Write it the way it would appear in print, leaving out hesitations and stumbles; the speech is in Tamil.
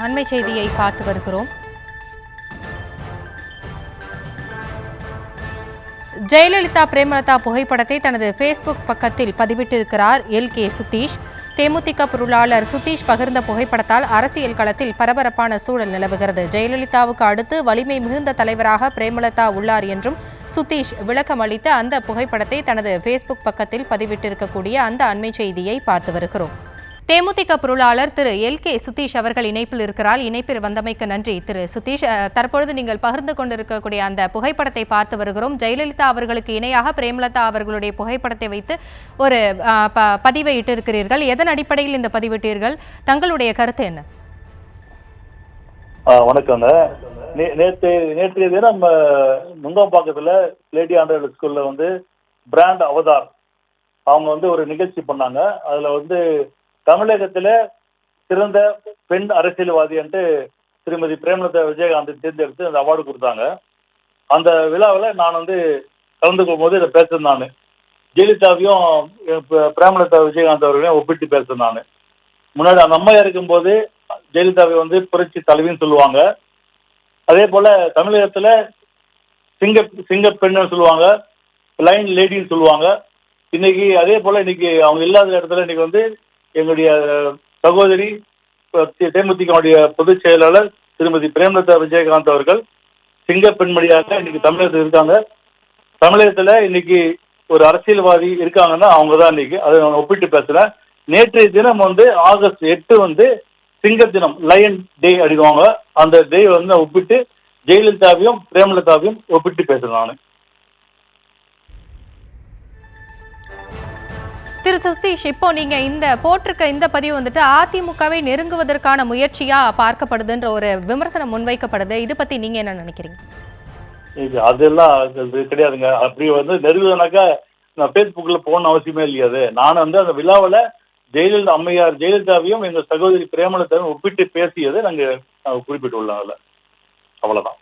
அண்மை செய்தியை பார்த்து வருகிறோம். ஜெயலலிதா பிரேமலதா புகைப்படத்தை தனது ஃபேஸ்புக் பக்கத்தில் பதிவிட்டிருக்கிறார் எல்.கே. சுதீஷ். தேமுதிக பொருளாளர் சுதீஷ் பகிர்ந்த புகைப்படத்தால் அரசியல் களத்தில் பரபரப்பான சூழல் நிலவுகிறது. ஜெயலலிதாவுக்கு அடுத்து வலிமை மிகுந்த தலைவராக பிரேமலதா உள்ளார் என்றும் சுதீஷ் விளக்கம் அளித்த அந்த புகைப்படத்தை தனது ஃபேஸ்புக் பக்கத்தில் பதிவிட்டிருக்கக்கூடிய அந்த அண்மை செய்தியை பார்த்து வருகிறோம். தேமுதிக பொருளாளர் திரு எல்.கே. சுதீஷ் அவர்கள் இணைப்பில் இருக்கிறார். இணைப்பில் வந்தமைக்கு நன்றி திரு சுதீஷ். தற்பொழுது நீங்கள் பகிர்ந்து கொண்டிருக்கக்கூடிய அந்த புகைப்படத்தை பார்த்து வருகிறோம். ஜெயலலிதா அவர்களுக்கு இணையாக பிரேமலதா அவர்களுடைய புகைப்படத்தை வைத்து ஒரு பதிவை இட்டிருக்கிறீர்கள். எதன் அடிப்படையில் இந்த பதிவிட்டீர்கள்? தங்களுடைய கருத்து என்ன? வணக்கங்க. நேற்றைய தினம் நுங்கம்பாக்கத்துல லேடி ஆண்டர் ஸ்கூல்ல பிராண்ட் அவதார் அவங்க ஒரு நிகழ்ச்சி பண்ணாங்க. அதுல தமிழகத்துல சிறந்த பெண் அரசியல்வாதி என்று திருமதி பிரேமலதா விஜயகாந்த் தேர்ந்தெடுத்து அந்த அவார்டு கொடுத்தாங்க. அந்த விழாவில் நான் கலந்து கொள்ளும்போது இதை பேசுறேன். நான் ஜெயலலிதாவையும் பிரேமலதா விஜயகாந்த் அவர்களையும் ஒப்பிட்டு பேசுறேன். நான் முன்னாடி அந்த அம்மையா இருக்கும்போது ஜெயலலிதாவை புரட்சி தலைவின்னு சொல்லுவாங்க. அதே போல தமிழகத்துல சிங்க பெண்ணு சொல்லுவாங்க, லைன் லேடின்னு சொல்லுவாங்க. இன்னைக்கு அதே போல இன்னைக்கு அவங்க இல்லாத இடத்துல இன்னைக்கு எங்களுடைய சகோதரி தேமுதிகவுடைய பொதுச் செயலாளர் திருமதி பிரேமலதா விஜயகாந்த் அவர்கள் சிங்க பெண்மணியாக இன்னைக்கு தமிழகத்தில் இருக்காங்க. தமிழகத்துல இன்னைக்கு ஒரு அரசியல்வாதி இருக்காங்கன்னா அவங்க தான் இன்னைக்கு. அதை நான் ஒப்பிட்டு பேசுறேன். நேற்றைய தினம் ஆகஸ்ட் 8 சிங்க தினம், லயன் டே அடிக்குவாங்க. அந்த டே ஒப்பிட்டு ஜெயலலிதாவையும் பிரேமலதாவையும் ஒப்பிட்டு பேசுறேன் நான். திரு சுதீஷ், இப்போ நீங்க இந்த போட்டிருக்க இந்த பதிவு அதிமுகவை நெருங்குவதற்கான முயற்சியா பார்க்கப்படுதுன்ற ஒரு விமர்சனம் முன்வைக்கப்படுது. இது பத்தி நீங்க என்ன நினைக்கிறீங்க? அதெல்லாம் கிடையாதுங்க. அப்படி நெருங்குவதுனாக்கா நான் பேஸ்புக்ல போகணும் அவசியமே இல்லையாது. நான் அந்த விழாவில் ஜெயலலிதா அம்மையார் ஜெயலலிதாவையும் எங்க சகோதரி பிரேமலதாவையும் ஒப்பிட்டு பேசியதை நாங்க குறிப்பிட்டுள்ளோம். அவ்வளவுதான்.